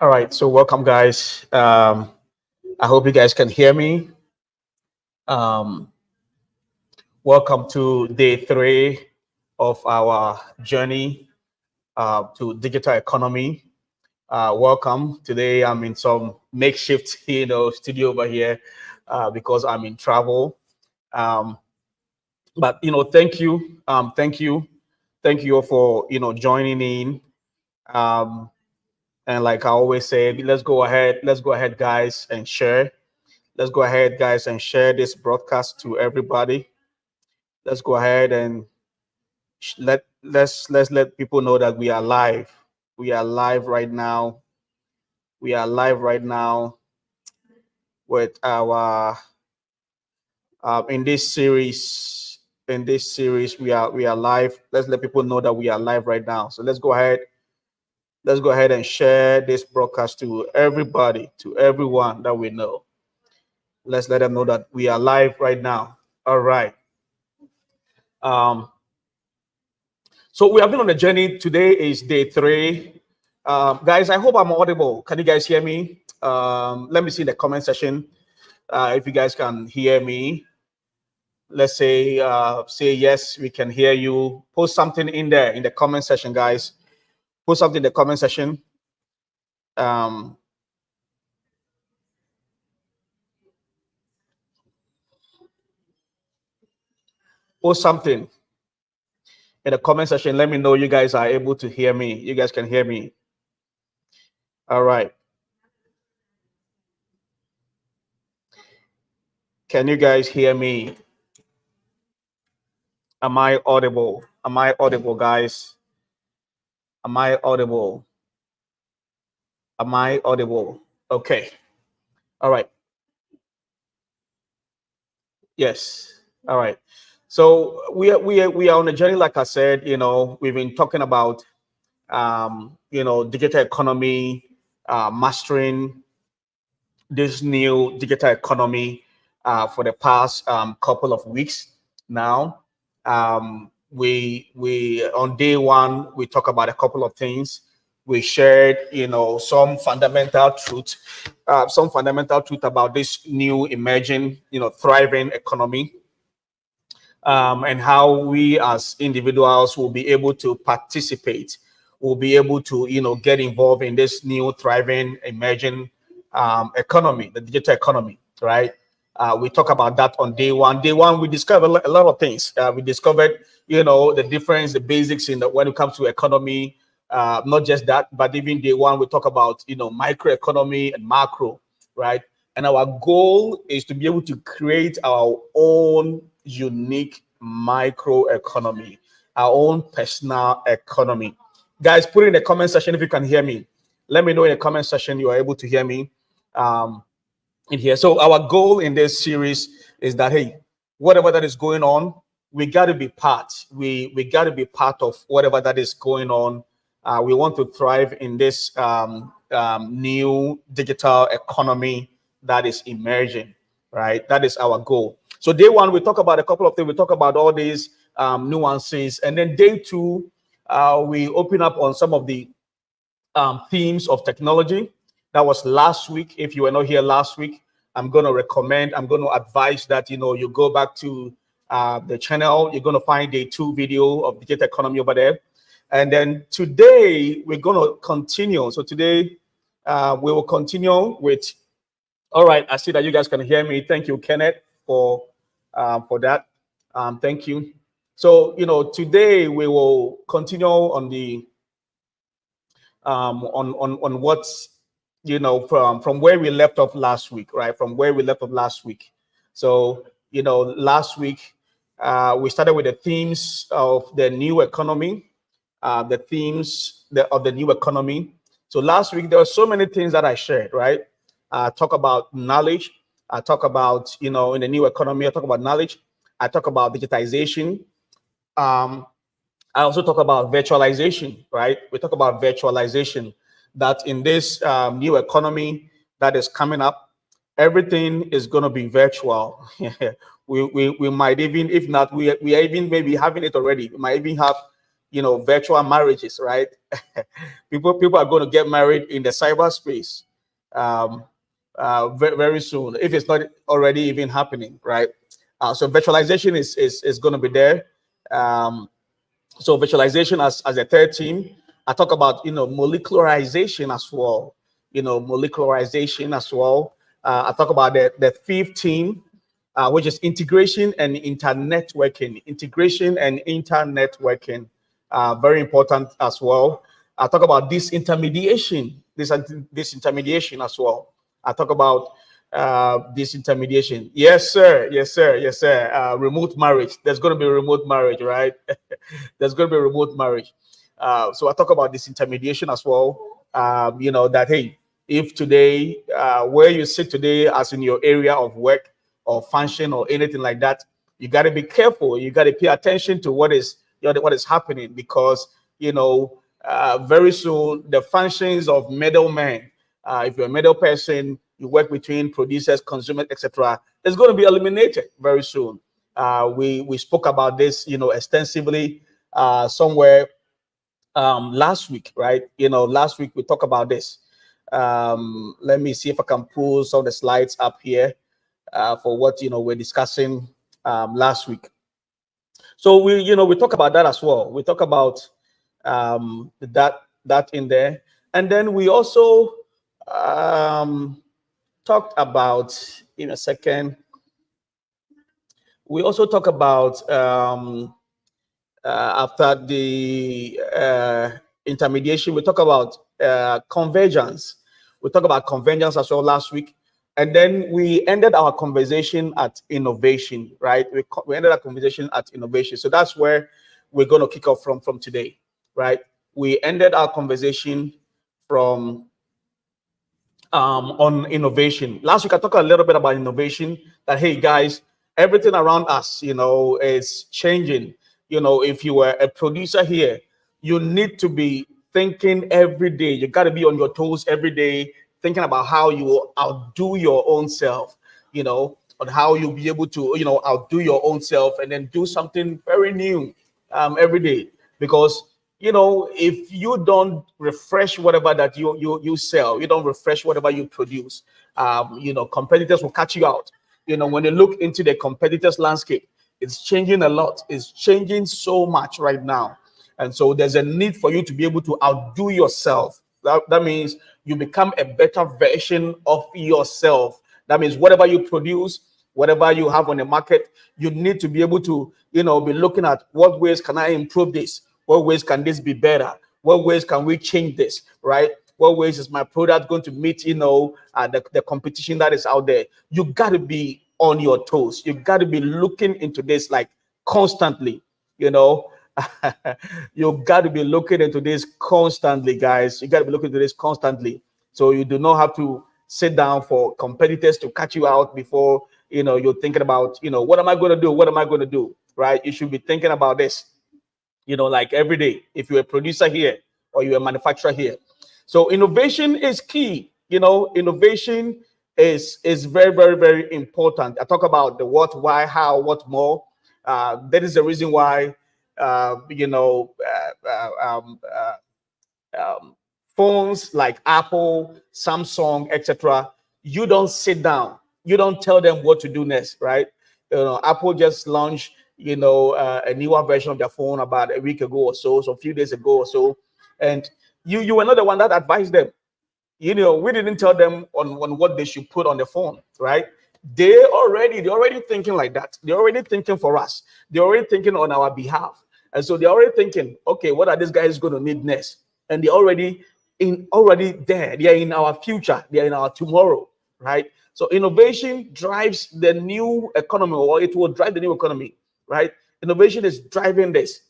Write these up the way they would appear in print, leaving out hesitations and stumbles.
All right, so welcome, guys. I hope you guys can hear me. Um, Welcome to day three of our journey to digital economy. Welcome. Today, I'm in some makeshift, studio over here because I'm in travel. Um, but thank you, thank you all for joining in. Um, and like I always say, let's go ahead, guys, and share. Let's go ahead, guys, and share this broadcast to everybody. Let's go ahead and let's let people know that we are live. We are live right now. We are live right now with our in this series. In this series, we are live. Let's let people know that we are live right now. So let's go ahead. Let's go ahead and share this broadcast to everybody, to everyone that we know. Let's let them know that we are live right now. All right. Um, So we have been on a journey. Today is day three. Guys, I hope I'm audible. Can you guys hear me? Let me see in the comment section if you guys can hear me. Let's say yes, we can hear you. Post something in there in the comment section, guys. Post something in the comment section. Um, Post something in the comment section. Let me know you guys are able to hear me. You guys can hear me. All right. Can you guys hear me? Am I audible? Am I audible, guys? Am I audible? Am I audible? Okay. All right. Yes. All right. So we are on a journey, like I said. We've been talking about digital economy, mastering this new digital economy for the past couple of weeks now. We on day one we talk about a couple of things. We shared some fundamental truth about this new emerging thriving economy, and how we as individuals will be able to participate, will be able to get involved in this new thriving emerging economy, the digital economy, right? We talk about that on day one. Day one, we discovered a lot of things. We discovered, the difference, the basics when it comes to economy. Not just that, but even day one, we talk about microeconomy and macro, right? And our goal is to be able to create our own unique microeconomy, our own personal economy. Guys, put it in the comment section if you can hear me. Let me know in the comment section you are able to hear me in here. So our goal in this series is that, hey, whatever that is going on, we got to be part. We got to be part of whatever that is going on. We want to thrive in this new digital economy that is emerging, right? That is our goal. So day one, we talk about a couple of things. We talk about all these nuances, and then day two, we open up on some of the themes of technology. That was last week. If you were not here last week, I'm going to recommend, I'm going to advise that you go back to the channel. You're going to find day two video of digital economy over there. And then today we're going to continue. So today we will continue with. All right, I see that you guys can hear me. Thank you, Kenneth, for that. Thank you. So today we will continue on the on what's from where we left off last week, right? From where we left off last week. So last week we started with the themes of the new economy, the themes of the new economy. So last week there were so many things that I shared, right? Talk about knowledge. I talk about in the new economy. I talk about knowledge. I talk about digitization. Um, I also talk about virtualization, right? We talk about virtualization, that in this new economy that is coming up, everything is going to be virtual. We might even, if not, we are even maybe having it already. We might even have, virtual marriages, right? People are going to get married in the cyberspace um, very, very soon, if it's not already even happening, right? So virtualization is going to be there. Um, so visualization as a third theme. I talk about molecularization as well. Molecularization as well. I talk about the fifth theme, which is integration and internetworking. Integration and internetworking, very important as well. I talk about disintermediation. Disintermediation as well. I talk about disintermediation. Yes, sir. Yes, sir. Yes, sir. Remote marriage. There's going to be remote marriage, right? There's going to be remote marriage. So I talk about disintermediation as well. That hey, if today, where you sit today, as in your area of work or function or anything like that, you got to be careful. You got to pay attention to what is happening, because very soon the functions of middlemen, if you're a middle person, you work between producers, consumers, etc., is going to be eliminated very soon. We spoke about this, extensively somewhere last week, right? Last week we talked about this. Let me see if I can pull some of the slides up here for what we're discussing last week. So we talk about that as well. We talk about that in there, and then we also talked about, in a second. We also talk about after the intermediation, we talk about convergence. We talked about convergence as well last week. And then we ended our conversation at innovation, right? We ended our conversation at innovation. So that's where we're going to kick off from today, right? We ended our conversation from on innovation. Last week, I talked a little bit about innovation, that, hey, guys, everything around us, is changing. If you were a producer here, you need to be thinking every day. You got to be on your toes every day, thinking about how you will outdo your own self, on how you'll be able to, outdo your own self, and then do something very new every day. Because if you don't refresh whatever that you sell, you don't refresh whatever you produce, competitors will catch you out. When you look into the competitors landscape, it's changing a lot. It's changing so much right now. And so there's a need for you to be able to outdo yourself. That means you become a better version of yourself. That means whatever you produce, whatever you have on the market, you need to be able to, be looking at what ways can I improve this? What ways can this be better? What ways can we change this, right? What ways is my product going to meet, the competition that is out there? You got to be on your toes. You got to be looking into this like constantly, you got to be looking into this constantly, guys. You got to be looking into this constantly. So you do not have to sit down for competitors to catch you out before, you're thinking about, what am I going to do? What am I going to do? Right? You should be thinking about this, like every day, if you're a producer here or you're a manufacturer here. So innovation is key. Innovation is very, very, very important. I talk about the what, why, how, what more. That is the reason why phones like Apple, Samsung, etc. You don't sit down. You don't tell them what to do next, right? Apple just launched, a newer version of their phone about a week ago or so, a few days ago or so, and you were not the one that advised them. We didn't tell them on what they should put on the phone, right? They're already thinking like that. They're already thinking for us. They're already thinking on our behalf. And so they're already thinking, okay, what are these guys going to need next? And they're already there. They are in our future. They are in our tomorrow, right? So innovation drives the new economy, or it will drive the new economy, right? Innovation is driving this.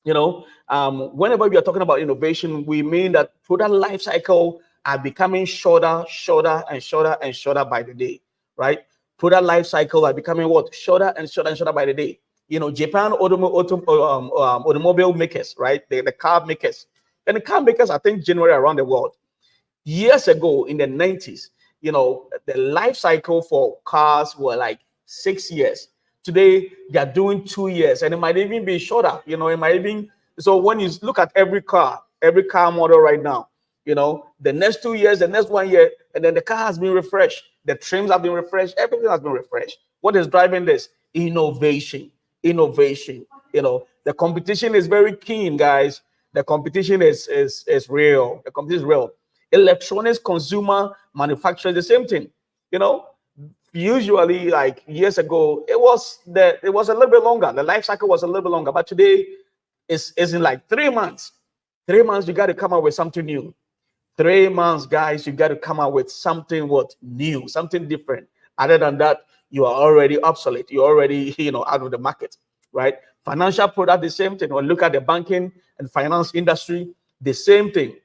Whenever we are talking about innovation, we mean that product life cycle are becoming shorter, shorter, and shorter and shorter by the day, right? Product life cycle are becoming what? Shorter and shorter and shorter by the day. Japan automobile makers, right? The car makers. And the car makers, I think, generally around the world. Years ago in the 90s, the life cycle for cars were like 6 years. Today, they are doing 2 years, and it might even be shorter. It might even So when you look at every car model right now, the next 2 years, the next 1 year, and then the car has been refreshed, the trims have been refreshed, everything has been refreshed. What is driving this? Innovation. Innovation. The competition is very keen, guys. The competition is real. The competition is real. Electronics, consumer, manufacturers, the same thing. Usually, like years ago, it was a little bit longer. The life cycle was a little bit longer, but today it's in like 3 months. 3 months, you got to come up with something new. 3 months, guys, you got to come out with something new, something different. Other than that, you are already obsolete. You're already out of the market, right? Financial product, the same thing. Or look at the banking and finance industry, the same thing.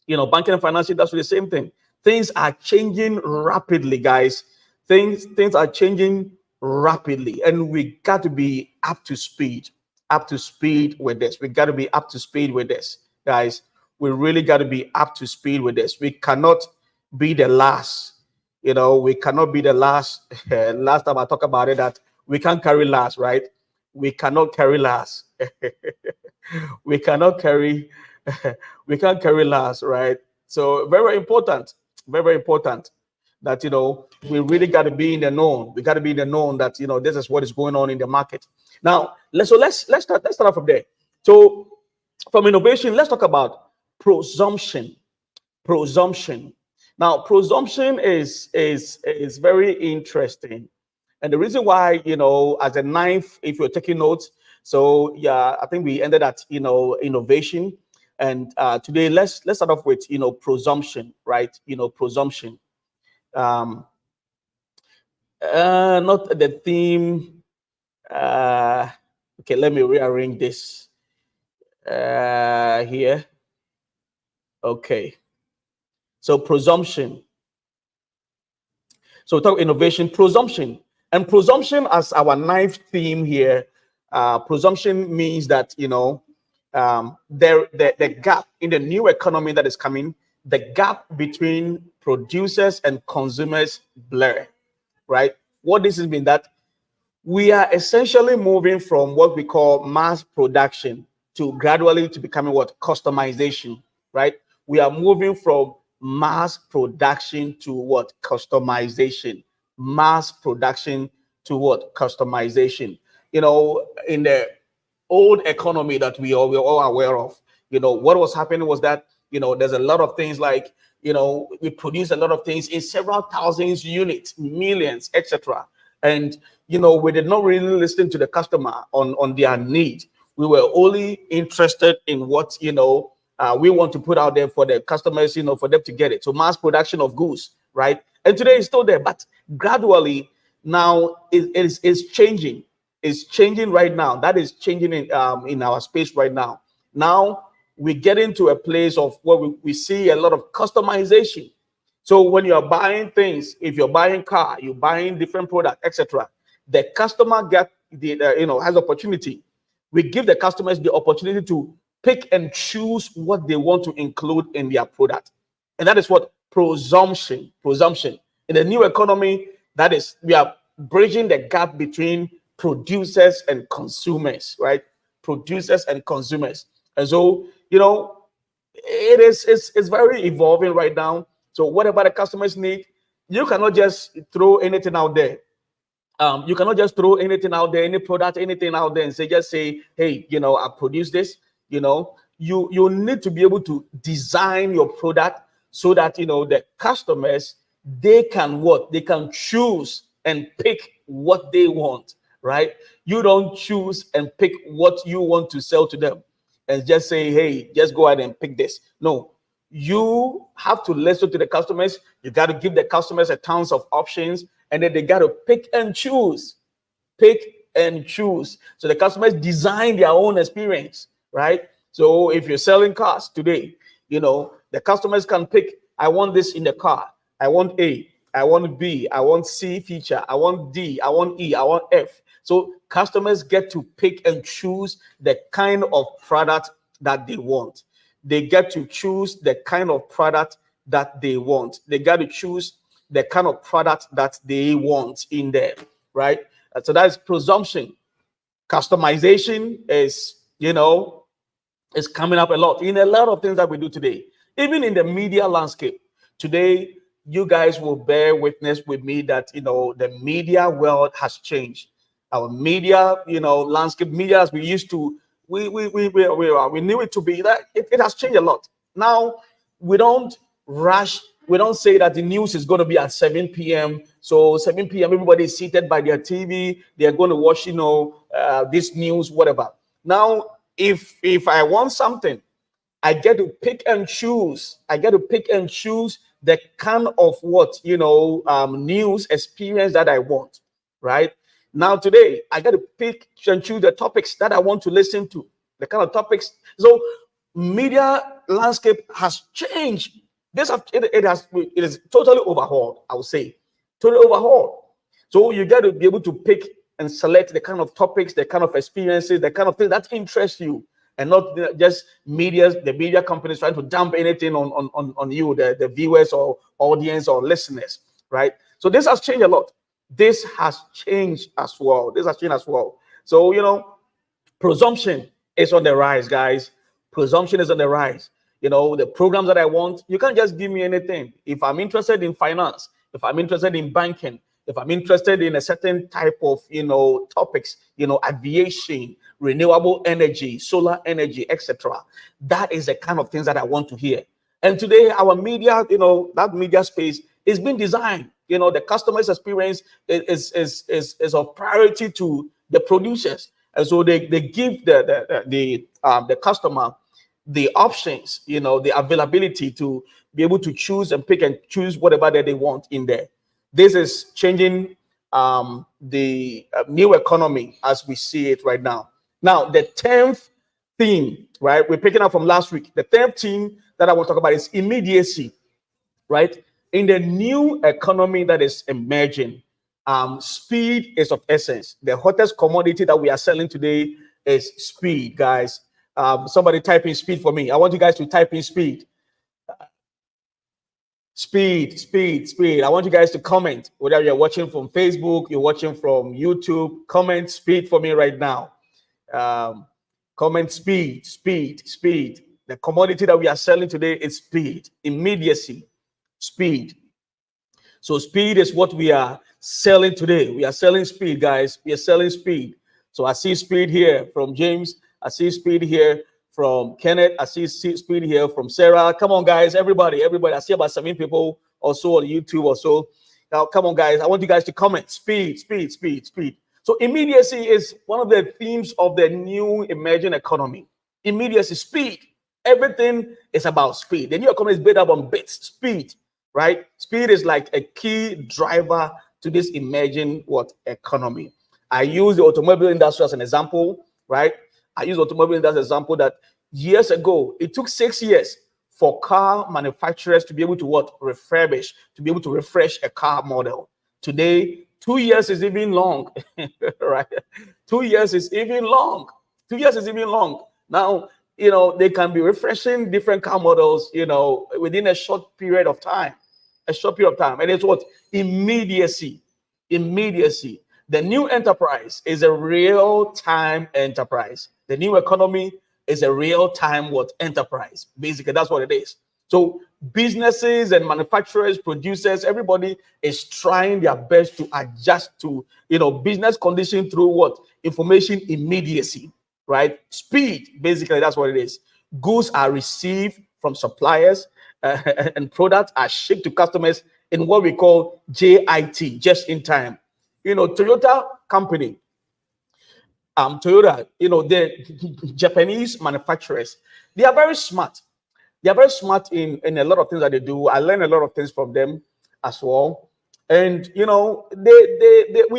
Banking and finance industry, the same thing. Things are changing rapidly, guys. Things are changing rapidly, and we got to be up to speed with this. We got to be up to speed with this, guys. We really got to be up to speed with this. We cannot be the last. We cannot be the last. Last time I talked about it, that we can't carry last, right? We cannot carry last. We cannot carry. We can't carry last, right? So very important, very important that we really got to be in the known. We got to be in the known that this is what is going on in the market. Now, let's start from there. So from innovation, let's talk about presumption. Now, presumption is very interesting, and the reason why, as a ninth, if you're taking notes, so yeah, I think we ended at innovation, and today let's start off with presumption, right? Presumption. Not the theme. Okay, let me rearrange this here. Okay. So presumption. So we talk innovation, presumption. And presumption as our ninth theme here. Presumption means that, the gap in the new economy that is coming, the gap between producers and consumers blur, right? What this has been that we are essentially moving from what we call mass production to gradually to becoming what? Customization, right? We are moving from mass production to what? Customization. Mass production to what? Customization. In the old economy that we're all aware of, what was happening was that, there's a lot of things like, we produce a lot of things in several thousands units, millions, etc. And, we did not really listen to the customer on their need. We were only interested in what, we want to put out there for the customers, for them to get it. So mass production of goods, right? And today it's still there, but gradually now it's changing. It's changing right now. That is changing in our space right now. Now we get into a place of where we see a lot of customization. So when you're buying things, if you're buying car, you're buying different product, etc., the customer has opportunity. We give the customers the opportunity to pick and choose what they want to include in their product, and that is what presumption. In the new economy, that is, we are bridging the gap between producers and consumers, right? Producers and consumers, and so it's very evolving right now. So whatever the customers need, you cannot just throw anything out there. You cannot just throw anything out there, any product, anything out there, and say, hey, I produce this. You need to be able to design your product so that the customers, they can choose and pick what they want, right? You don't choose and pick what you want to sell to them and just say, hey, just go ahead and pick this. No, you have to listen to the customers. You got to give the customers a tons of options, and then they got to pick and choose. So the customers design their own experience, right? So if you're selling cars today, the customers can pick, I want this in the car. I want A, I want B, I want C feature, I want D, I want E, I want F. So customers get to pick and choose the kind of product that they want. They get to choose the kind of product that they want. They got to choose the kind of product that they want in there, right? So that's presumption. Customization is, is coming up a lot in a lot of things that we do today, even in the media landscape. Today, you guys will bear witness with me that the media world has changed. Our media, landscape, media as we used to, we knew it to be that it has changed a lot. Now we don't rush. We don't say that the news is going to be at 7 p.m. So 7 p.m. everybody is seated by their TV. They are going to watch, this news, whatever. Now, if I want something, I get to pick and choose. I get to pick and choose the kind of news experience that I want. Right now, today, I got to pick and choose the topics that I want to listen to, the kind of topics. So, media landscape has changed. It is totally overhauled. I would say, totally overhauled. So you got to be able to pick and select the kind of topics, the kind of experiences, the kind of things that interest you, and not just the media companies trying to dump anything on you, the viewers or audience or listeners, right? So this has changed a lot. This has changed as well. This has changed as well. So presumption is on the rise, guys. Presumption is on the rise. The programs that I want, you can't just give me anything. If I'm interested in finance, if I'm interested in banking, if I'm interested in a certain type of topics, aviation, renewable energy, solar energy, etc., that is the kind of things that I want to hear. And today our media, that media space is being designed. The customer's experience is of priority to the producers, and so they give the customer the options, the availability to be able to choose and pick and choose whatever that they want in there. This is changing the new economy as we see it right now. Now, the 10th theme, right? We're picking up from last week. The 10th theme that I want to talk about is immediacy, right? In the new economy that is emerging, speed is of essence. The hottest commodity that we are selling today is speed, guys. Somebody type in speed for me. I want you guys to type in speed. Speed. I want you guys to comment, whether you're watching from Facebook, you're watching from YouTube. Comment speed for me right now. Comment speed. The commodity that we are selling today is speed, immediacy, speed. So speed is what we are selling today. We are selling speed, guys. We are selling speed. So I see speed here from James. I see speed here from Kenneth. I see speed here from Sarah. Come on, guys. Everybody. I see about 7 people or so on YouTube or so. Now, come on, guys. I want you guys to comment. Speed. So immediacy is one of the themes of the new emerging economy. Immediacy, speed. Everything is about speed. The new economy is built up on bits, speed, right? Speed is like a key driver to this emerging economy. I use the automobile industry as an example, right? I use automobile industry as an example that years ago, it took 6 years for car manufacturers to be able to refurbish, to be able to refresh a car model. Today, 2 years is even long, right? 2 years is even long. 2 years is even long. Now, they can be refreshing different car models, within a short period of time. And it's what? Immediacy. The new enterprise is a real-time enterprise. The new economy is a real-time enterprise. Basically, that's what it is. So businesses and manufacturers, producers, everybody is trying their best to adjust to business condition through information immediacy, right? Speed, basically, that's what it is. Goods are received from suppliers and products are shipped to customers in what we call JIT, just in time. Toyota company, Toyota, the Japanese manufacturers, they are very smart. They are very smart in a lot of things that they do. I learn a lot of things from them as well. And we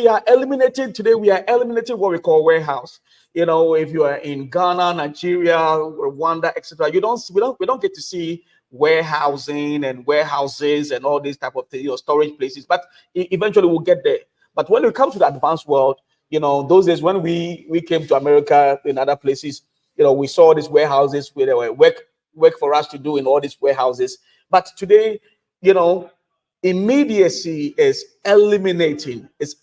are eliminating today. We are eliminating what we call warehouse. If you are in Ghana, Nigeria, Rwanda, etc., we don't get to see warehousing and warehouses and all these type of things, storage places. But eventually we'll get there. But when it comes to the advanced world, those days when we came to America and other places, we saw these warehouses where there were work for us to do in all these warehouses. But today, immediacy is eliminating the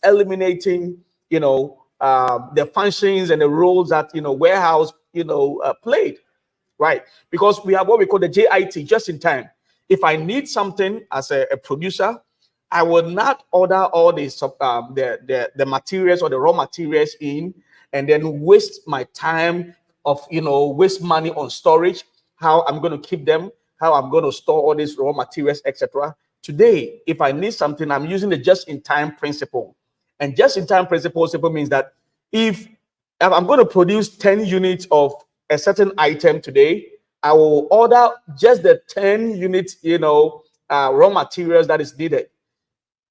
functions and the roles that warehouse played. right? Because we have what we call the JIT, just in time. If I need something as a producer, I will not order all the materials or the raw materials in, and then waste my time of waste money on storage, how I'm going to keep them, how I'm going to store all these raw materials, etc. Today, if I need something, I'm using the just-in-time principle. And just-in-time principle simply means that if I'm going to produce 10 units of a certain item today, I will order just the 10 units, raw materials that is needed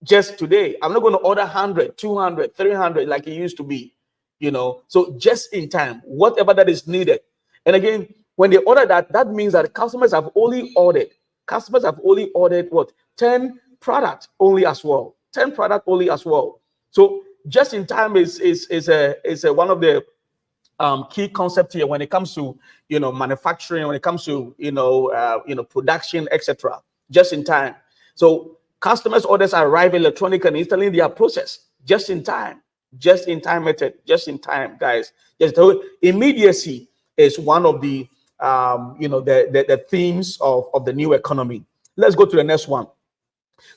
just today. I'm not going to order 100, 200, 300 like it used to be, So just in time, whatever that is needed. And again, when they order that, that means that customers have only ordered what? 10 product only as well. 10 product only as well. So just in time is a one of the key concept here when it comes to manufacturing, when it comes to production, etc. Just in time. So customers' orders arrive electronic and instantly they are processed just in time. Just in time method, just in time, guys. Just immediacy is one of the the themes of the new economy. Let's go to the next one.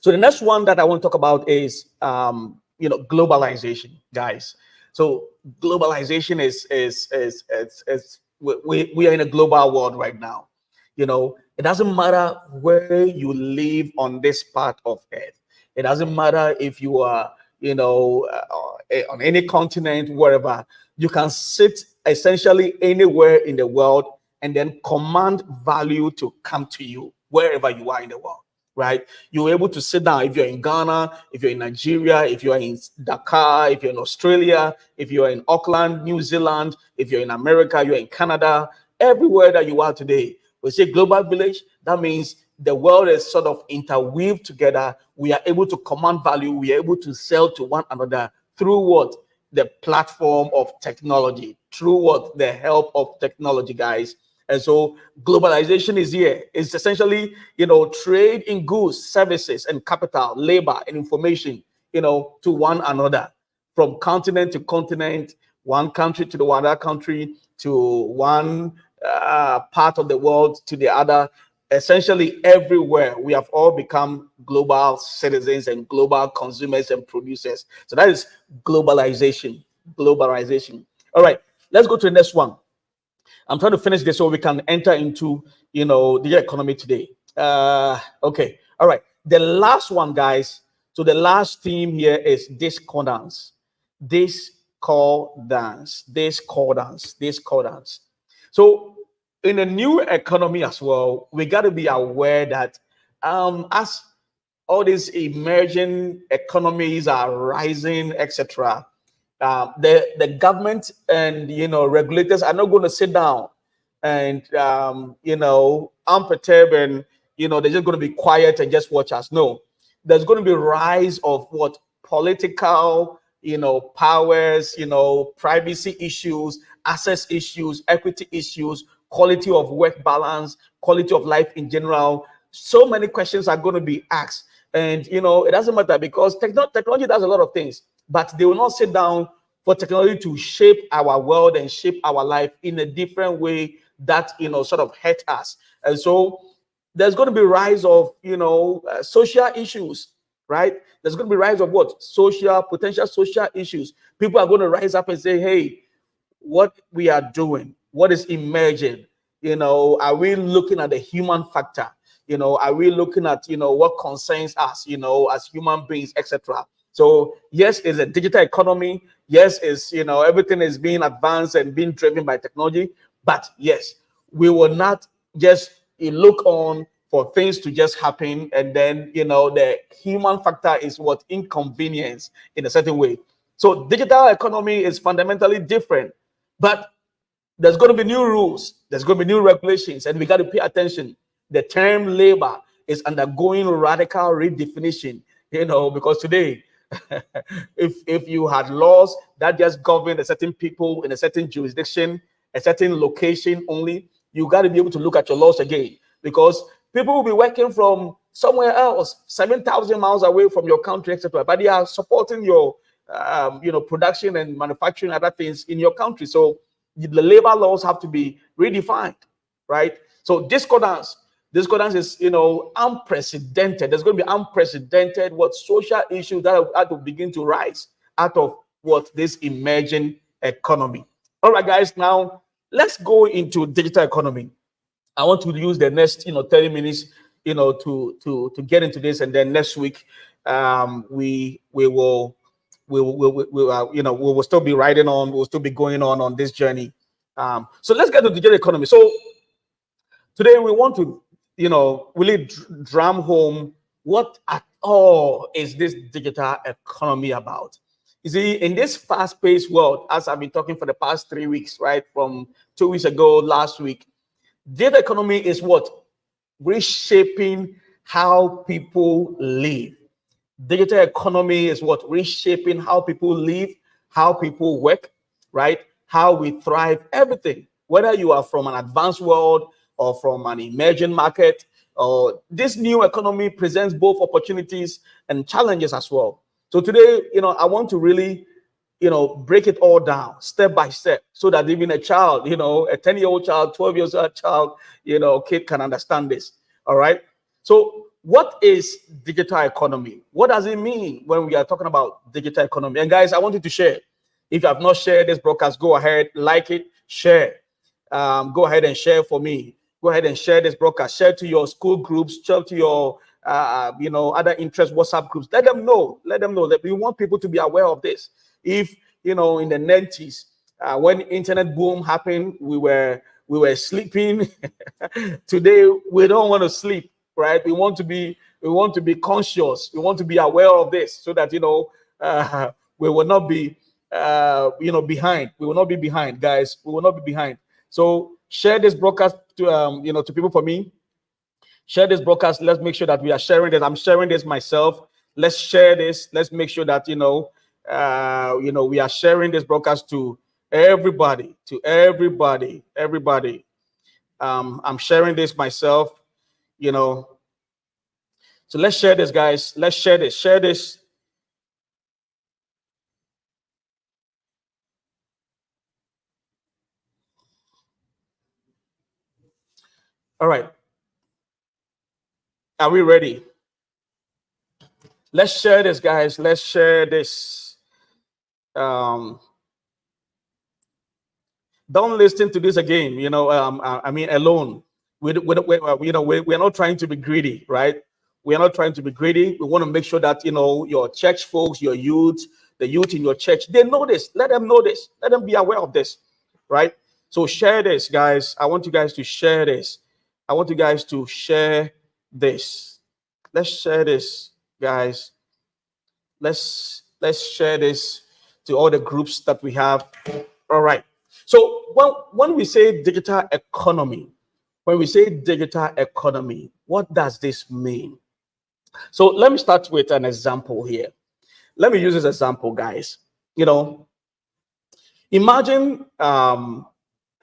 So the next one that I want to talk about is globalization, guys. So globalization is we are in a global world right now. It doesn't matter where you live on this part of earth. It doesn't matter if you are on any continent, wherever. You can sit essentially anywhere in the world and then command value to come to you wherever you are in the world. Right? You're able to sit down if you're in Ghana, if you're in Nigeria, if you're in Dakar, if you're in Australia, if you're in Auckland, New Zealand, if you're in America, you're in Canada, everywhere that you are today. We say global village, that means the world is sort of interweaved together. We are able to command value. We are able to sell to one another through what? The platform of technology, through what? The help of technology, guys. And so globalization is here. It's essentially, trade in goods, services, and capital, labor, and information, to one another, from continent to continent, one country to the other country, to one part of the world to the other. Essentially everywhere, we have all become global citizens and global consumers and producers. So that is globalization. Globalization. All right, let's go to the next one. I'm trying to finish this so we can enter into the economy today. Okay, all right. The last one, guys. So the last theme here is discordance. Discordance. Discordance. Discordance. So in a new economy as well, we got to be aware that as all these emerging economies are rising, etc., the government and regulators are not going to sit down and unperturbed and they're just going to be quiet and just watch us. No, there's going to be rise of what? Political powers, privacy issues, access issues, equity issues, quality of work balance, quality of life in general. So many questions are going to be asked. And it doesn't matter, because technology does a lot of things, but they will not sit down for technology to shape our world and shape our life in a different way that sort of hurt us. And so there's going to be rise of social issues, right? There's going to be rise of what? Potential social issues. People are going to rise up and say, hey, what we are doing, what is emerging, are we looking at the human factor? Are we looking at what concerns us, as human beings, etc. So yes, it's a digital economy. Yes, it's everything is being advanced and being driven by technology. But yes, we will not just look on for things to just happen, and then the human factor is what? Inconvenience in a certain way. So digital economy is fundamentally different, but there's going to be new rules, there's going to be new regulations, and we got to pay attention. The term labor is undergoing radical redefinition, because today, if you had laws that just govern a certain people in a certain jurisdiction, a certain location only, you got to be able to look at your laws again, because people will be working from somewhere else, 7,000 miles away from your country, etc. But they are supporting your, production and manufacturing other things in your country. So the labor laws have to be redefined. right? So discordance is, unprecedented. There's going to be unprecedented what social issues that have to begin to rise out of what this emerging economy. All right, guys, now let's go into digital economy. I want to use the next 30 minutes to get into this, and then next week we will we will still be riding on, we'll still be going on this journey. So let's get to digital economy. So today we want to really drum home what at all is this digital economy about. You see, in this fast-paced world, as I've been talking for the past 3 weeks, right, from 2 weeks ago, last week, digital economy is what? Reshaping how people live. Digital economy is what? Reshaping how people live, how people work, right? How we thrive, everything. Whether you are from an advanced world or from an emerging market, or this new economy presents both opportunities and challenges as well. So today, I want to really break it all down step by step so that even a child, a 10-year-old child, 12-year-old child, kid can understand this. All right. So what is digital economy? What does it mean when we are talking about digital economy? And guys, I want you to share. If you have not shared this broadcast, go ahead, like it, share. Go ahead and share for me. Go ahead and share this broadcast. Share to your school groups, share to your other interest WhatsApp groups. Let them know. Let them know that we want people to be aware of this. If in the 90s, when internet boom happened, we were sleeping. Today we don't want to sleep, right? We want to be conscious. We want to be aware of this so that we will not be behind. We will not be behind, guys. We will not be behind. So share this broadcast to to people for me. Share this broadcast. Let's make sure that we are sharing this. I'm sharing this myself. Let's share this. Let's make sure that we are sharing this broadcast to everybody. Everybody. I'm sharing this myself. So let's share this, guys. Let's share this. Share this. All right. Are we ready? Let's share this, guys. Let's share this. Don't listen to this again. Alone. We're not trying to be greedy, right? We are not trying to be greedy. We want to make sure that your church folks, your youth, the youth in your church, they know this. Let them know this. Let them be aware of this, right? So share this, guys. I want you guys to share this. I want you guys to share this. Let's share this, guys. Let's share this to all the groups that we have. All right. So when we say digital economy, what does this mean? So let me start with an example here. Let me use this example, guys. Imagine a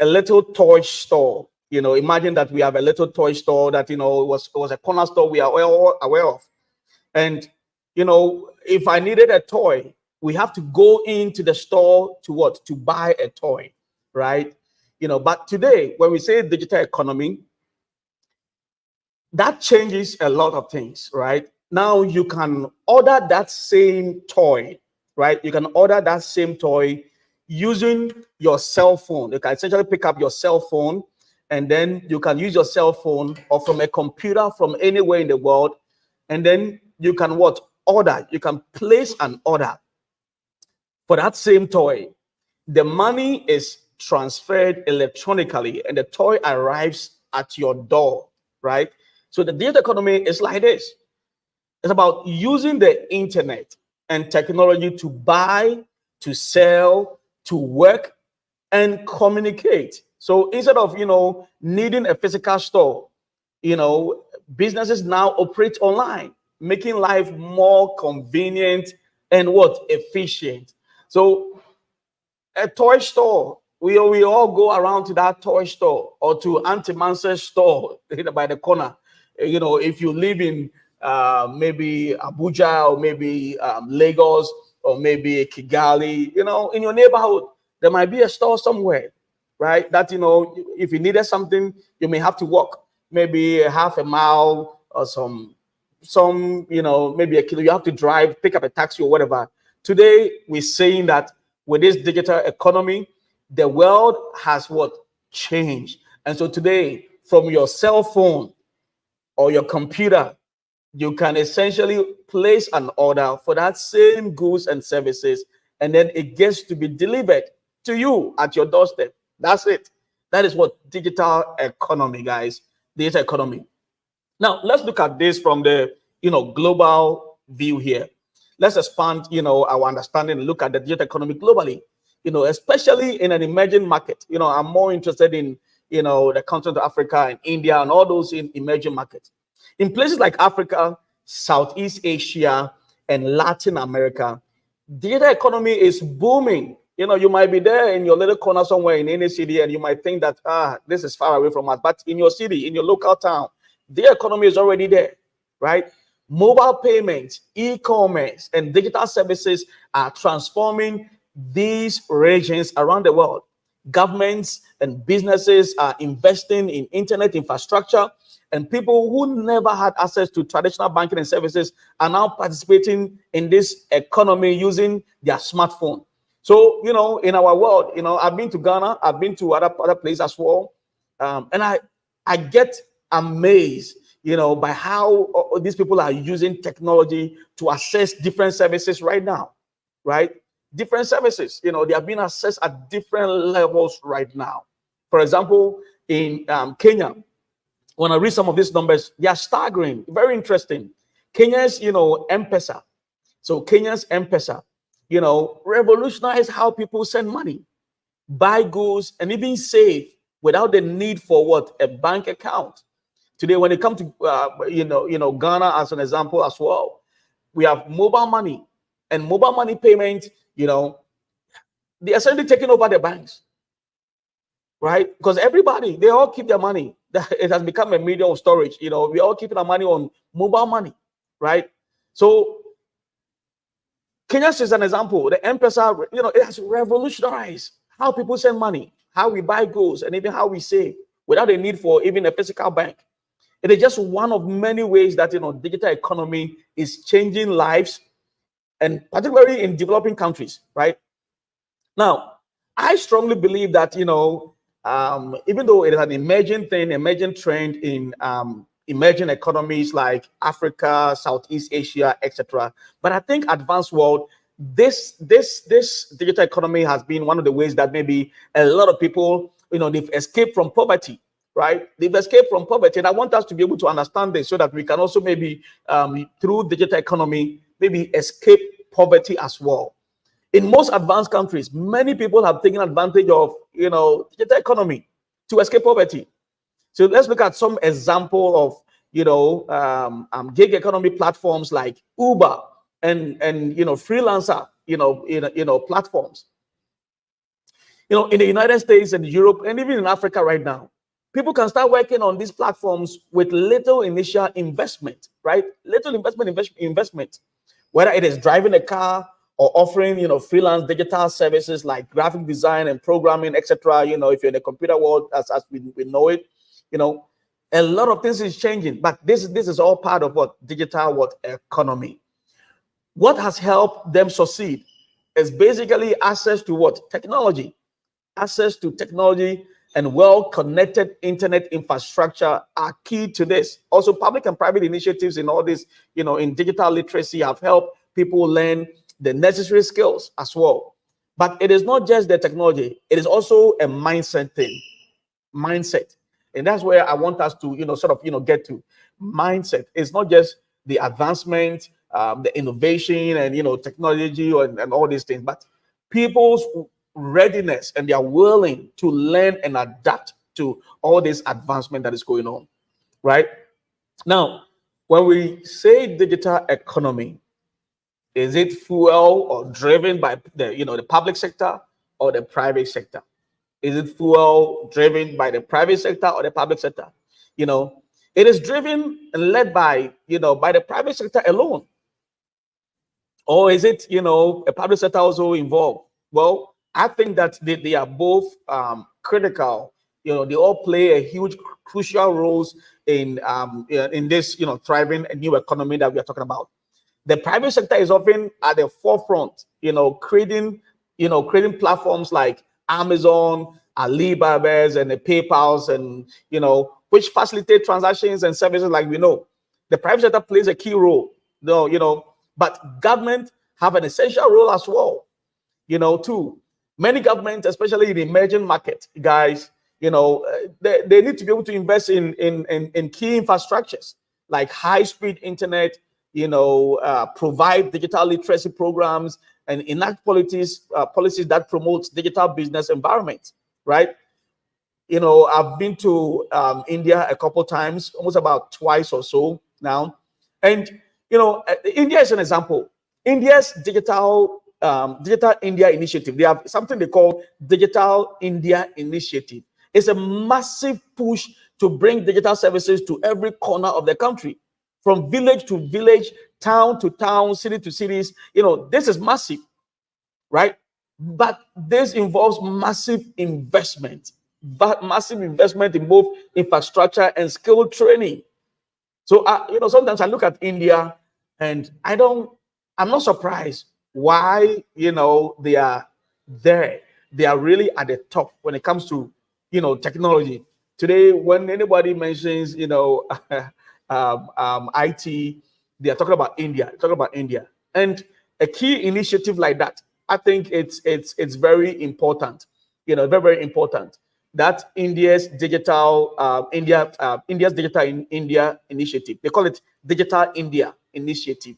little toy store. Imagine that we have a little toy store that was a corner store we are all aware of. And if I needed a toy, we have to go into the store to buy a toy, right? But today, when we say digital economy, that changes a lot of things, right? Now you can order that same toy, right? You can order that same toy using your cell phone. You can essentially pick up your cell phone, and then you can use your cell phone or from a computer from anywhere in the world, and then you can order. You can place an order for that same toy. The money is transferred electronically, and the toy arrives at your door, right? So the digital economy is like this. It's about using the internet and technology to buy, to sell, to work, and communicate. So instead of needing a physical store, businesses now operate online, making life more convenient and efficient. So a toy store, we all go around to that toy store or to Auntie Mansa's store by the corner. If you live in maybe Abuja or maybe Lagos or maybe Kigali, in your neighborhood, there might be a store somewhere. right? That, if you needed something, you may have to walk maybe a half a mile or maybe a kilo. You have to drive, pick up a taxi or whatever. Today, we're saying that with this digital economy, the world has what? Changed. And so today, from your cell phone or your computer, you can essentially place an order for that same goods and services, and then it gets to be delivered to you at your doorstep. That's it. That is what digital economy, guys. Digital economy. Now, let's look at this from the global view here. Let's expand our understanding and look at the digital economy globally. Especially in an emerging market. I'm more interested in the continent of Africa and India and all those in emerging markets. In places like Africa, Southeast Asia, and Latin America, digital economy is booming. You might be there in your little corner somewhere in any city, and you might think that this is far away from us. But in your city, in your local town, the economy is already there, right? Mobile payments, e-commerce, and digital services are transforming these regions around the world. Governments and businesses are investing in internet infrastructure, and people who never had access to traditional banking and services are now participating in this economy using their smartphone. So, in our world, I've been to Ghana, I've been to other places as well, and I get amazed, by how these people are using technology to access different services right now, right? Different services, they are being accessed at different levels right now. For example, in Kenya, when I read some of these numbers, they are staggering, very interesting. Kenya's, M-Pesa. So Kenya's M-Pesa, revolutionized how people send money, buy goods, and even save without the need for what? A bank account. Today, when it comes to Ghana as an example as well, we have mobile money and mobile money payment. They are essentially taking over the banks, right? Because everybody, they all keep their money. It has become a medium of storage. We all keep our money on mobile money, right? So Kenya is an example. The M-Pesa, it has revolutionized how people send money, how we buy goods, and even how we save without the need for even a physical bank. It is just one of many ways that digital economy is changing lives, and particularly in developing countries, right? Now, I strongly believe that even though it is an emerging thing, emerging trend in emerging economies like Africa, Southeast Asia, etc., but I think advanced world, this digital economy has been one of the ways that maybe a lot of people they've escaped from poverty. Right, they've escaped from poverty, and I want us to be able to understand this so that we can also maybe through digital economy maybe escape poverty as well. In most advanced countries, many people have taken advantage of digital economy to escape poverty. So let's look at some example of gig economy platforms like Uber and freelancer platforms. In the United States and Europe and even in Africa right now, people can start working on these platforms with little initial investment, right? Little investment, whether it is driving a car or offering, freelance digital services like graphic design and programming, etc. If you're in the computer world, as we know it, a lot of things is changing. But this is all part of what digital economy. What has helped them succeed is basically access to what? Technology. Access to technology and well-connected internet infrastructure are key to this. Also, public and private initiatives in all this, in digital literacy have helped people learn the necessary skills as well. But it is not just the technology, it is also a mindset thing. Mindset. And that's where I want us to, get to. Mindset. It's not just the advancement, the innovation and, technology and all these things, but people's readiness and they are willing to learn and adapt to all this advancement that is going on, right? Now, when we say digital economy, is it fuel or driven by the public sector or the private sector? Is it fuel driven by the private sector or the public sector? It is driven and led by by the private sector alone. Or is it a public sector also involved? Well, I think that they are both critical. They all play a huge, crucial roles in this thriving new economy that we are talking about. The private sector is often at the forefront, creating platforms like Amazon, Alibaba's, and the PayPal's, and which facilitate transactions and services like we know. The private sector plays a key role, though, but government have an essential role as well, too. Many governments, especially in the emerging market, guys, they need to be able to invest in key infrastructures like high-speed internet, provide digital literacy programs and enact policies that promotes digital business environments, right? I've been to India a couple times, almost about twice or so now. And, India is an example. India's Digital India Initiative, they have something they call Digital India Initiative. It's a massive push to bring digital services to every corner of the country, from village to village, town to town, city to cities. This is massive, right? But this involves massive investment in both infrastructure and skill training. So, sometimes I look at India and I'm not surprised why, they are there. They are really at the top when it comes to, technology. Today, when anybody mentions, IT, they are talking about India. They're talking about India. And a key initiative like that, I think it's very important, very, very important, that India's Digital India Initiative. They call it Digital India Initiative.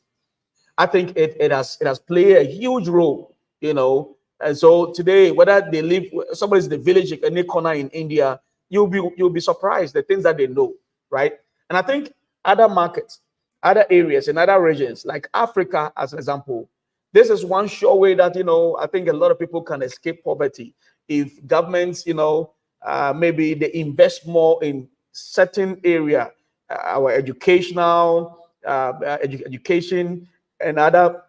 I think it has played a huge role, And so today, whether they live, somebody's in the village, any corner in India, you'll be surprised the things that they know, right? And I think other markets, other areas, in other regions like Africa, as an example, this is one sure way that I think a lot of people can escape poverty if governments, maybe they invest more in certain area, our educational education and other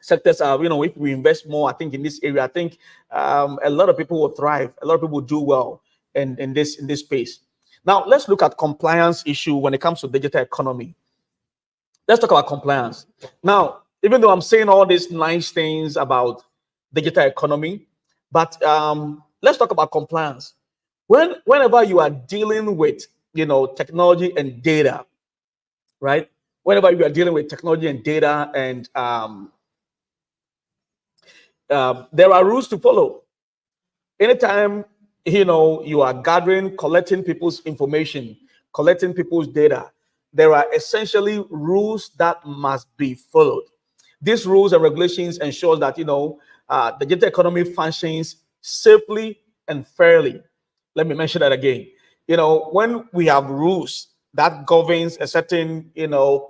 sectors are, if we invest more, I think in this area, I think a lot of people will thrive. A lot of people will do well in this space. Now, let's look at compliance issue when it comes to digital economy. Let's talk about compliance. Now, even though I'm saying all these nice things about digital economy, but let's talk about compliance. Whenever you are dealing with, technology and data, right? Whenever you are dealing with technology and data, and there are rules to follow. Anytime you are gathering, collecting people's information, collecting people's data, there are essentially rules that must be followed. These rules and regulations ensure that the digital economy functions safely and fairly. Let me mention that again. When we have rules that governs a certain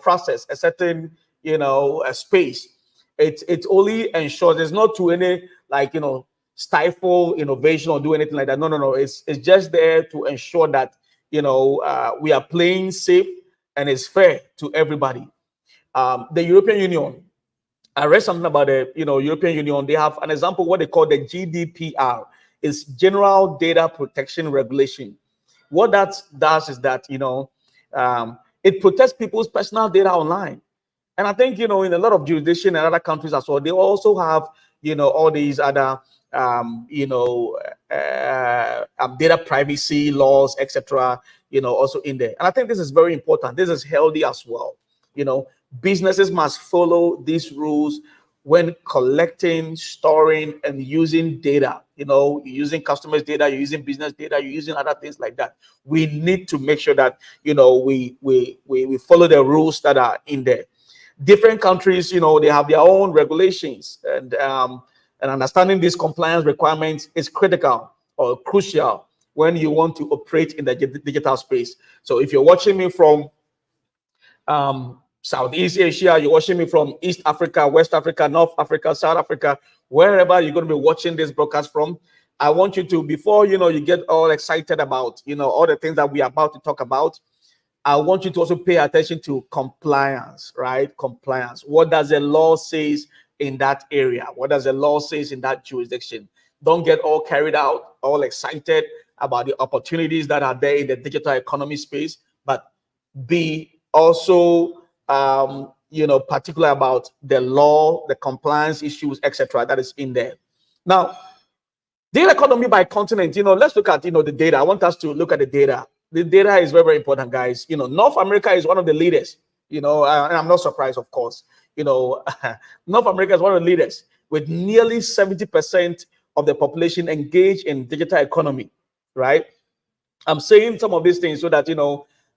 process, a certain a space, it only ensures there's not to any stifle innovation or do anything like that. No. It's just there to ensure that we are playing safe and it's fair to everybody. The European Union, I read something about the European Union. They have an example what they call the GDPR. It's General Data Protection Regulation. What that does is that it protects people's personal data online. And I think in a lot of jurisdictions and other countries as well, they also have all these other data privacy laws, etc. Also in there. And I think this is very important. This is healthy as well. Businesses must follow these rules when collecting, storing, and using data. You're using customers' data, you're using business data, you're using other things like that. We need to make sure that we follow the rules that are in there. Different countries, they have their own regulations, and understanding these compliance requirements is critical or crucial when you want to operate in the digital space. So if you're watching me from Southeast Asia, you're watching me from East Africa, West Africa, North Africa, South Africa, wherever you're going to be watching this broadcast from, I want you to, before you get all excited about all the things that we are about to talk about, I want you to also pay attention to compliance, right? Compliance. What does the law says in that area? What does the law says in that jurisdiction? don't get all carried out, all excited about the opportunities that are there in the digital economy space, but be also particular about the law, the compliance issues, etc. that is in there. Now, the economy by continent, let's look at the data. I want us to look at the data. The data is very, very important, guys. North America is one of the leaders, and I'm not surprised, of course. North America is one of the leaders with nearly 70% of the population engaged in digital economy, right? I'm saying some of these things so that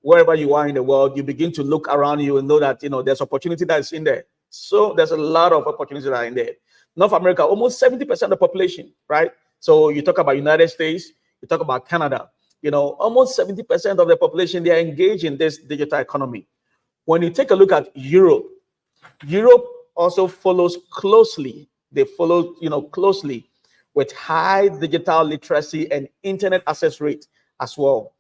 wherever you are in the world, you begin to look around you and know that there's opportunity that's in there. So there's a lot of opportunities that are in there. North America, almost 70% of the population, right? So you talk about United States, you talk about Canada, almost 70% of the population, they are engaged in this digital economy. When you take a look at Europe also follows closely. They follow, closely with high digital literacy and internet access rate as well.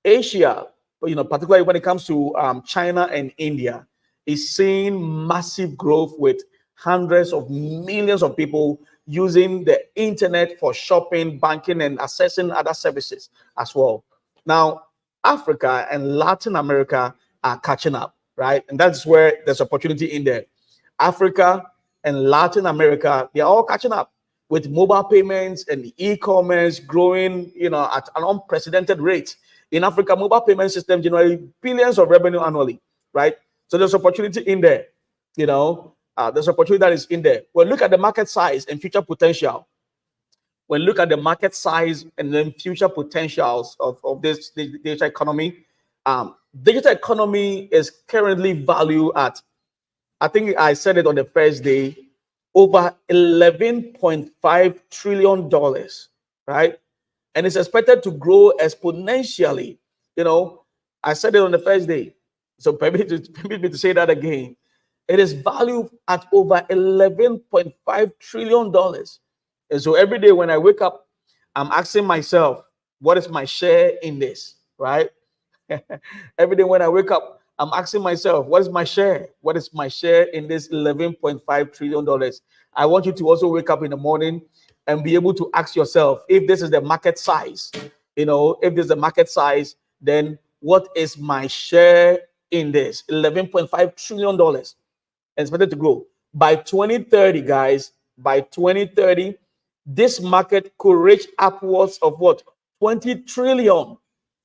Asia, particularly when it comes to China and India, is seeing massive growth with hundreds of millions of people using the internet for shopping, banking, and accessing other services as well. Now, Africa and Latin America are catching up, right? And that's where there's opportunity in there. Africa and Latin America, they're all catching up with mobile payments and e-commerce growing, at an unprecedented rate. In Africa, mobile payment system generate billions of revenue annually, right? So there's opportunity in there, there's opportunity that is in there. When look at the market size and future potential, when look at the market size and then future potentials of this digital economy, digital economy is currently valued at, I think I said it on the first day, over $11.5 trillion, right? And it's expected to grow exponentially. I said it on the first day. So permit me to say that again. It is valued at over $11.5 trillion. And so every day when I wake up, I'm asking myself, what is my share in this, right? Every day when I wake up, I'm asking myself, what is my share? What is my share in this $11.5 trillion? I want you to also wake up in the morning and be able to ask yourself, if this is the market size, if this is the market size, then what is my share in this? $11.5 trillion and expected to grow. By 2030, guys, by 2030, this market could reach upwards of what? 20 trillion.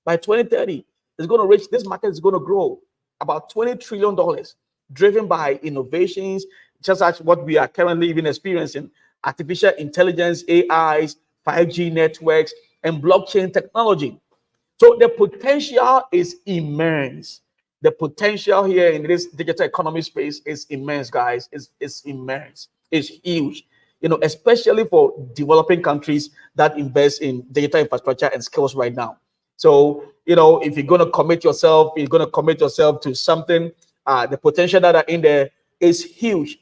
By 2030, it's going to reach, this market is going to grow about $20 trillion, driven by innovations, just as what we are currently even experiencing: artificial intelligence, AIs, 5G networks, and blockchain technology. So the potential is immense. The potential here in this digital economy space is immense, guys. It's immense. It's huge. Especially for developing countries that invest in digital infrastructure and skills right now. So, if you're going to commit yourself, to something, the potential that are in there is huge.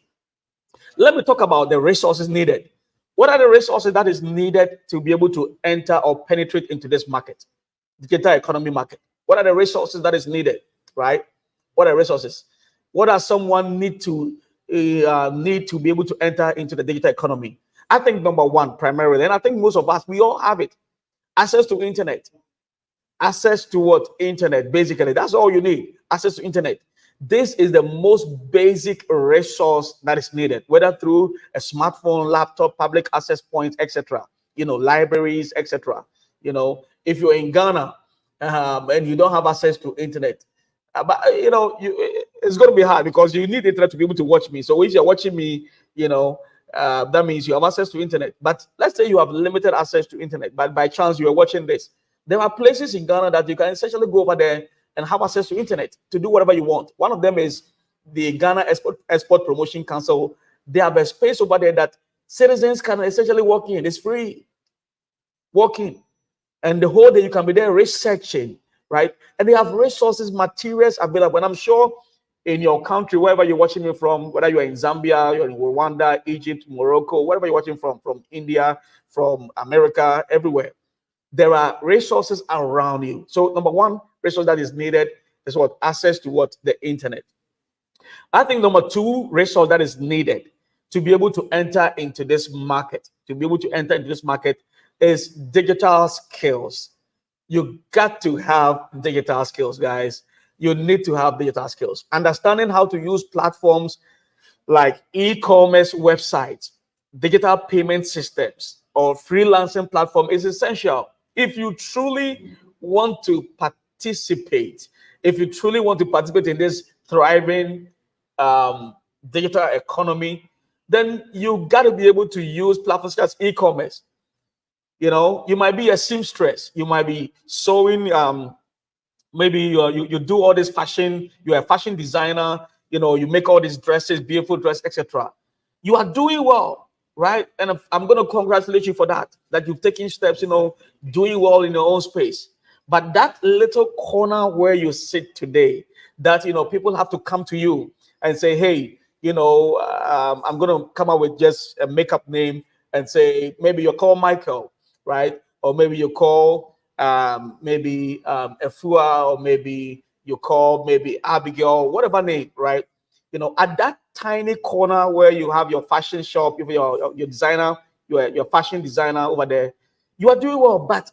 Let me talk about the resources needed. What are the resources that is needed to be able to enter or penetrate into this market, digital economy market? What are the resources that is needed, right? What are resources? What does someone need to be able to enter into the digital economy? I think number one, primarily, and I think most of us, we all have it: access to internet. Access to what? Internet. Basically, that's all you need: access to internet. This is the most basic resource that is needed, whether through a smartphone, laptop, public access points, etc. Libraries, etc. If you're in Ghana and you don't have access to internet, but it's going to be hard because you need internet to be able to watch me. So if you're watching me, that means you have access to internet. But let's say you have limited access to internet, but by chance you are watching this. There are places in Ghana that you can essentially go over there and have access to internet to do whatever you want. One of them is the Ghana Export Promotion Council. They have a space over there that citizens can essentially walk in. It's free. Walk in. And the whole day you can be there researching, right? And they have resources, materials available. And I'm sure in your country, wherever you're watching me from, whether you're in Zambia, you're in Rwanda, Egypt, Morocco, wherever you're watching from India, from America, everywhere, there are resources around you. So number one resource that is needed is what? Access to what? The internet. I think number two resource that is needed to be able to enter into this market, is digital skills. You got to have digital skills, guys. You need to have digital skills. Understanding how to use platforms like e-commerce websites, digital payment systems, or freelancing platform is essential if you truly want to participate. If you truly want to participate in this thriving digital economy, then you got to be able to use platforms such as e-commerce. You might be a seamstress, you might be sewing, maybe you do all this fashion, you're a fashion designer, you make all these dresses, beautiful dress, etc. You are doing well, right? And I'm going to congratulate you for that you've taken steps, doing well in your own space. But that little corner where you sit today, that people have to come to you and say, hey, I'm going to come up with just a makeup name and say, maybe you're called Michael, right? Or maybe you call maybe Efua, or maybe you call maybe Abigail, whatever name, right? At that tiny corner where you have your fashion shop, your designer, your fashion designer over there, you are doing well. But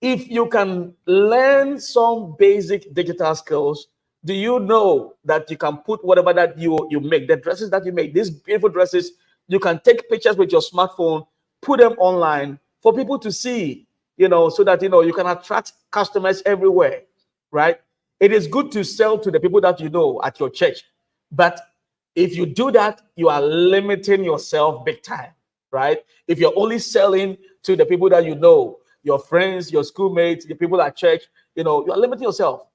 if you can learn some basic digital skills, do you know that you can put whatever that you make, the dresses that you make, these beautiful dresses, you can take pictures with your smartphone, put them online for people to see, so that you can attract customers everywhere, right? It is good to sell to the people that you know at your church, but if you do that, you are limiting yourself big time, right? If you're only selling to the people that you know, your friends, your schoolmates, the people at church, you are limiting yourself.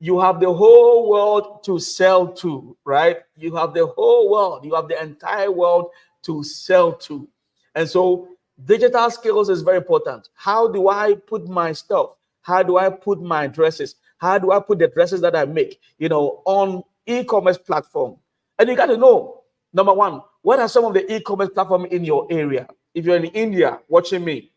You have the whole world to sell to, right? You have the whole world, you have the entire world to sell to. And so digital skills is very important. How do I put my stuff? How do I put my dresses? How do I put the dresses that I make, on e-commerce platform? And you got to know, number one, what are some of the e-commerce platforms in your area? If you're in India watching me,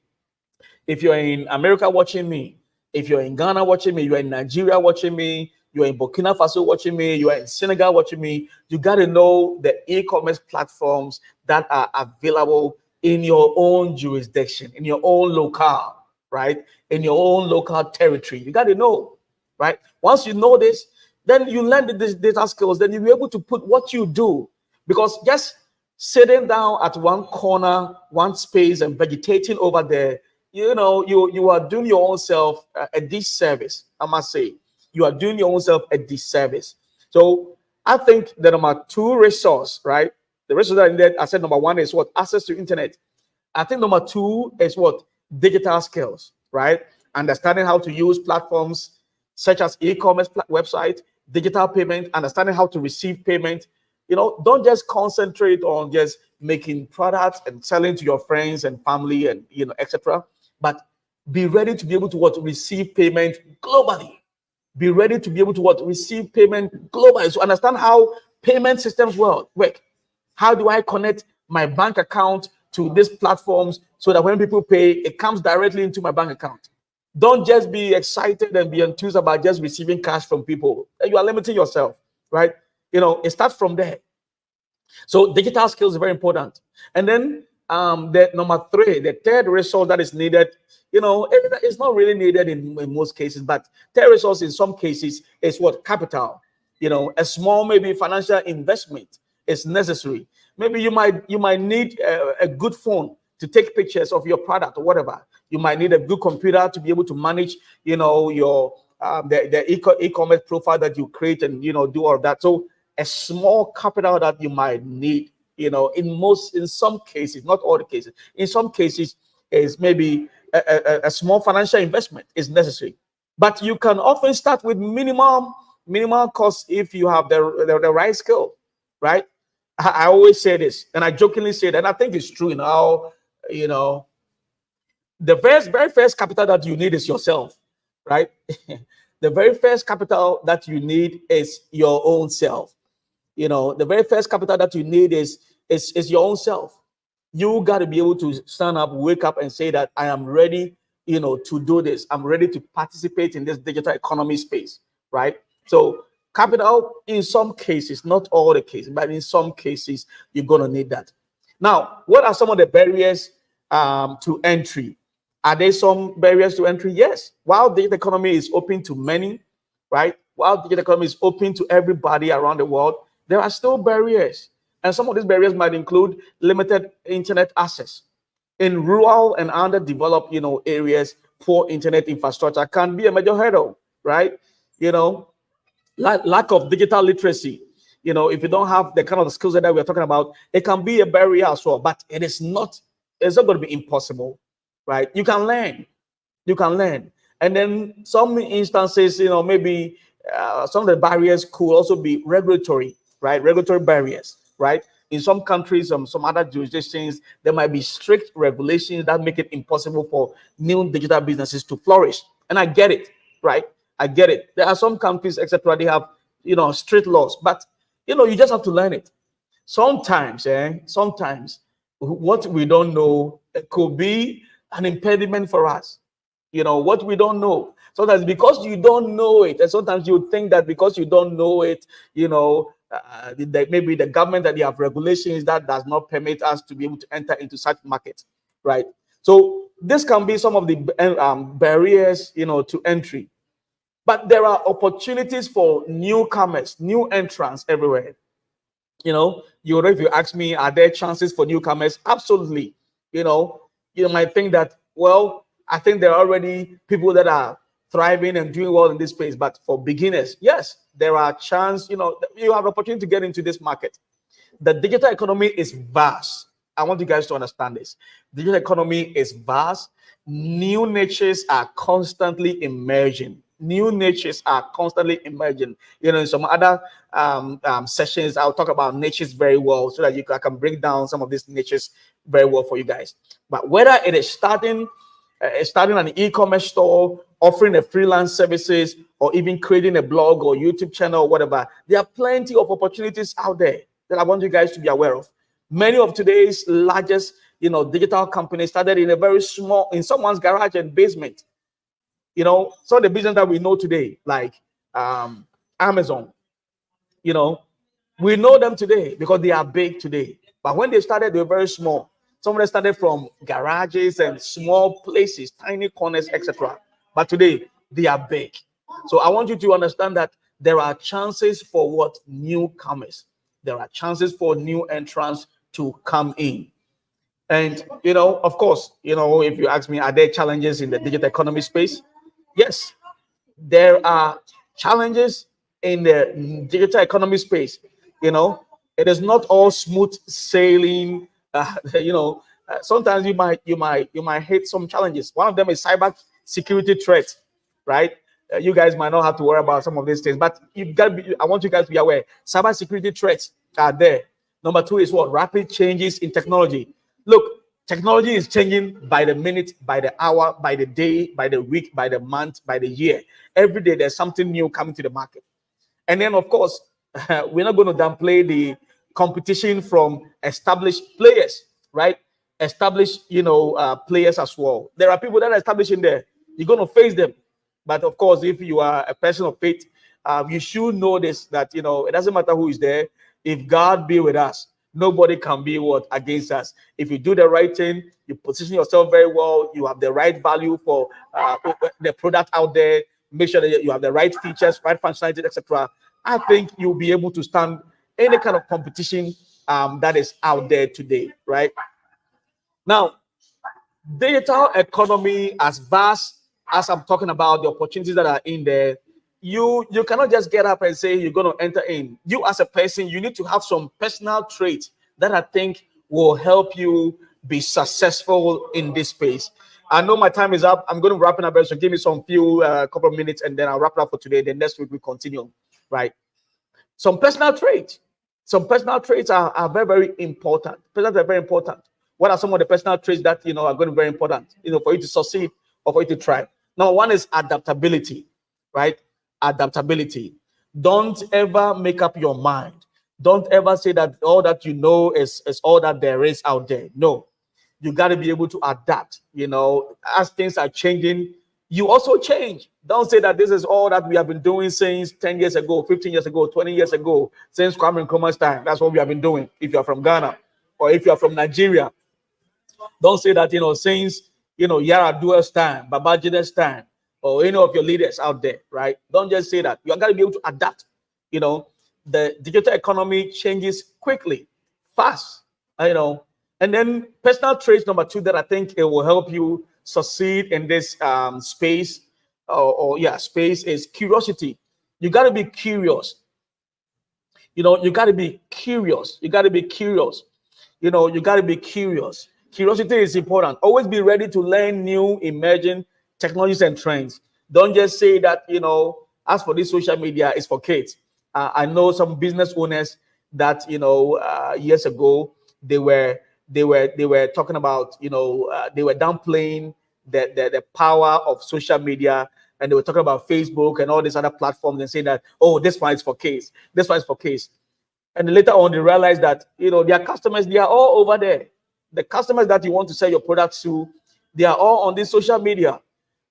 if you're in America watching me, if you're in Ghana watching me, you're in Nigeria watching me, you're in Burkina Faso watching me, you're in Senegal watching me, you got to know the e-commerce platforms that are available in your own jurisdiction, in your own locale, right? In your own local territory. You got to know, right? Once you know this, then you learn the data skills, then you'll be able to put what you do. Because just sitting down at one corner, one space, and vegetating over there, you are doing your own self a disservice. I must say, you are doing your own self a disservice. So I think the number two resource, right? The resource that I needed, I said number one is what? Access to internet. I think number two is what? Digital skills, right? Understanding how to use platforms such as e-commerce website, digital payment, understanding how to receive payment. Don't just concentrate on just making products and selling to your friends and family and etc. But be ready to be able to receive payment globally. Be ready to be able to receive payment globally. So understand how payment systems work. How do I connect my bank account to these platforms so that when people pay, it comes directly into my bank account? Don't just be excited and be enthused about just receiving cash from people. You are limiting yourself, right? It starts from there. So digital skills is very important. And then the number three, the third resource that is needed, it's not really needed in most cases, but third resource in some cases is what? Capital. A small maybe financial investment is necessary. Maybe you might need a good phone to take pictures of your product or whatever. You might need a good computer to be able to manage, your the e-commerce profile that you create and do all of that. So a small capital that you might need, in some cases, not all the cases, in some cases, is maybe a small financial investment is necessary. But you can often start with minimal cost if you have the right skill, right? I always say this, and I jokingly say that, and I think it's true now. The very first capital that you need is yourself, right? The very first capital that you need is your own self. The very first capital that you need is your own self. You got to be able to stand up, wake up, and say that I am ready, to do this. I'm ready to participate in this digital economy space, right? So Capital, in some cases, not all the cases, but in some cases, you're going to need that. Now, what are some of the barriers to entry? Are there some barriers to entry? Yes. While the economy is open to many, right? While the economy is open to everybody around the world, there are still barriers. And some of these barriers might include limited internet access. In rural and underdeveloped, areas, poor internet infrastructure can be a major hurdle, right? You know, lack of digital literacy. If you don't have the kind of skills that we're talking about, it can be a barrier as well. But it's not going to be impossible, right? You can learn. And then some instances, maybe some of the barriers could also be regulatory, right? Regulatory barriers, right? In some countries, some other jurisdictions, there might be strict regulations that make it impossible for new digital businesses to flourish. And I get it, right? I get it. There are some countries, etc. They have, strict laws, but you just have to learn it. Sometimes what we don't know, it could be an impediment for us. What we don't know. Sometimes because you don't know it, and sometimes you think that because you don't know it, maybe the government that they have regulations that does not permit us to be able to enter into such markets, right? So this can be some of the barriers, to entry. But there are opportunities for newcomers, new entrants everywhere. If you ask me, are there chances for newcomers? Absolutely. You might think that, well, I think there are already people that are thriving and doing well in this space. But for beginners, yes, there are chances. You have opportunity to get into this market. The digital economy is vast. I want you guys to understand this. Digital economy is vast. New niches are constantly emerging. New niches are constantly emerging. In some other sessions, I'll talk about niches very well so that I can break down some of these niches very well for you guys. But whether it is starting an e-commerce store, offering a freelance services, or even creating a blog or YouTube channel or whatever, there are plenty of opportunities out there that I want you guys to be aware of. Many of today's largest, digital companies started in someone's garage and basement. Some of the business that we know today, like Amazon, we know them today because they are big today. But when they started, they were very small. Some of them started from garages and small places, tiny corners, etc. But today, they are big. So I want you to understand that there are chances for what? Newcomers. There are chances for new entrants to come in. And, of course, if you ask me, are there challenges in the digital economy space? Yes, there are challenges in the digital economy space. It is not all smooth sailing. Sometimes you might hit some challenges. One of them is cyber security threat, right? You guys might not have to worry about some of these things, but I want you guys to be aware. Cyber security threats are there. Number two is what? Rapid changes in technology. Look, technology is changing by the minute, by the hour, by the day, by the week, by the month, by the year. Every day there's something new coming to the market. And then, of course, we're not going to downplay the competition from established players, right? Established, players as well. There are people that are established in there. You're going to face them. But of course, if you are a person of faith, you should know this, that, it doesn't matter who is there. If God be with us, nobody can be what? Against us. If you do the right thing, you position yourself very well, you have the right value for the product out there, make sure that you have the right features, right functionality, etc. I think you'll be able to stand any kind of competition that is out there today, right? Now, digital economy, as vast as I'm talking about, the opportunities that are in there, you cannot just get up and say you're going to enter in. You as a person, you need to have some personal traits that I think will help you be successful in this space. I know my time is up. I'm going to wrap it up, so give me some few couple of minutes, and then I'll wrap it up for today. Then next week we continue, right? Some personal traits. Some personal traits are very, very important. Personal are very important. What are some of the personal traits that are going to be very important, for you to succeed or for you to thrive? Number one is adaptability, right? Adaptability. Don't ever make up your mind. Don't ever say that all that you know is all that there is out there. No, you got to be able to adapt. As things are changing, you also change. Don't say that this is all that we have been doing since 10 years ago, 15 years ago, 20 years ago, since Kwame Nkrumah's time. That's what we have been doing. If you're from Ghana or if you're from Nigeria, don't say that, since, Yaradua's time, Babajide's time, or any of your leaders out there, right? Don't just say that. You got to be able to adapt. The digital economy changes quickly, fast, and then personal traits number two that I think it will help you succeed in this space, space is curiosity. You got to be curious. You got to be curious. You got to be curious. You got to be curious. Curiosity is important. Always be ready to learn new emerging technologies and trends. Don't just say that, as for this social media, it's for kids. I know some business owners that, years ago, they were talking about, they were downplaying the power of social media, and they were talking about Facebook and all these other platforms and saying that, oh, this one is for kids. This one is for kids. And later on, they realize that, their customers, they are all over there. The customers that you want to sell your products to, they are all on this social media.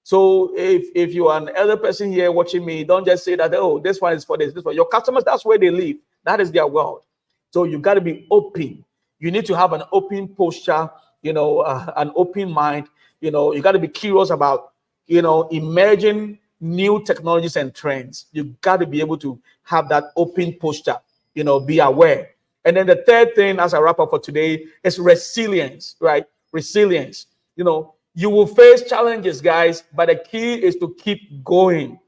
So if you are an elder person here watching me, don't just say that, oh, this one is for this one. Your customers, that's where they live. That is their world. So you got to be open. You need to have an open posture, an open mind. You got to be curious about, emerging new technologies and trends. You got to be able to have that open posture, be aware. And then the third thing, as I wrap up for today, is resilience, right? Resilience. You will face challenges, guys, but the key is to keep going.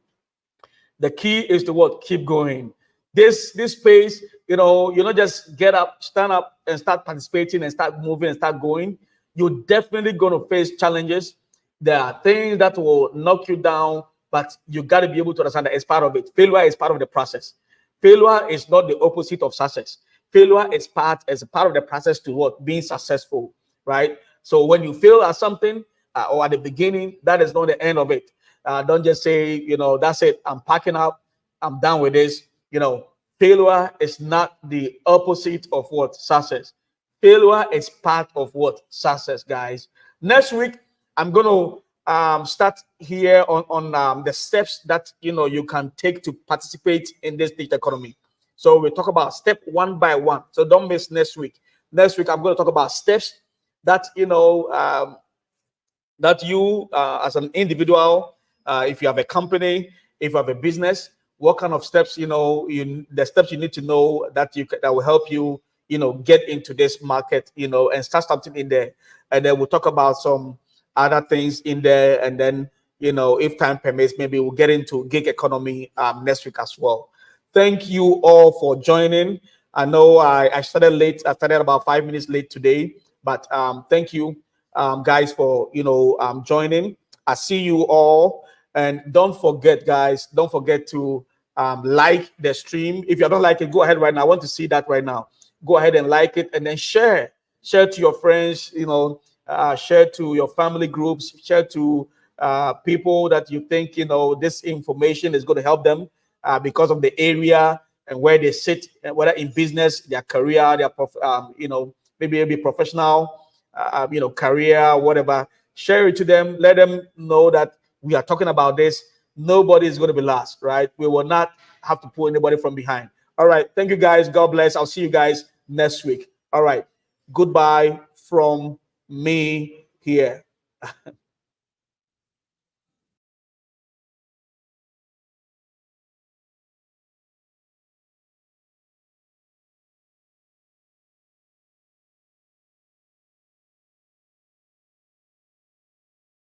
The key is to what? Keep going. This space, you not just get up, stand up, and start participating and start moving and start going. You're definitely going to face challenges. There are things that will knock you down, but you got to be able to understand that it's part of it. Failure is part of the process. Failure is not the opposite of success. Failure is part of the process to what? Being successful, right? So when you fail at something or at the beginning, that is not the end of it. Don't just say, that's it. I'm packing up. I'm done with this. Failure is not the opposite of what? Success. Failure is part of what? Success, guys. Next week, I'm going to start here on the steps that, you can take to participate in this digital economy. So we talk about step one by one. So don't miss next week. Next week, I'm going to talk about steps that, that you as an individual, if you have a company, if you have a business, what kind of steps, the steps you need to know that will help you, get into this market, and start something in there. And then we'll talk about some other things in there. And then, if time permits, maybe we'll get into gig economy next week as well. Thank you all for joining. I know I started late. I started about 5 minutes late today, but thank you, guys, for joining. I see you all, and don't forget, guys. Don't forget to like the stream. If you don't like it, go ahead right now. I want to see that right now. Go ahead and like it, and then share to your friends. Share to your family groups. Share to people that you think this information is going to help them because of the area and where they sit, whether in business, their career, their maybe professional, career, whatever. Share it to them. Let them know that we are talking about this. Nobody is going to be last, right? We will not have to pull anybody from behind. All right. Thank you, guys. God bless. I'll see you guys next week. All right. Goodbye from me here.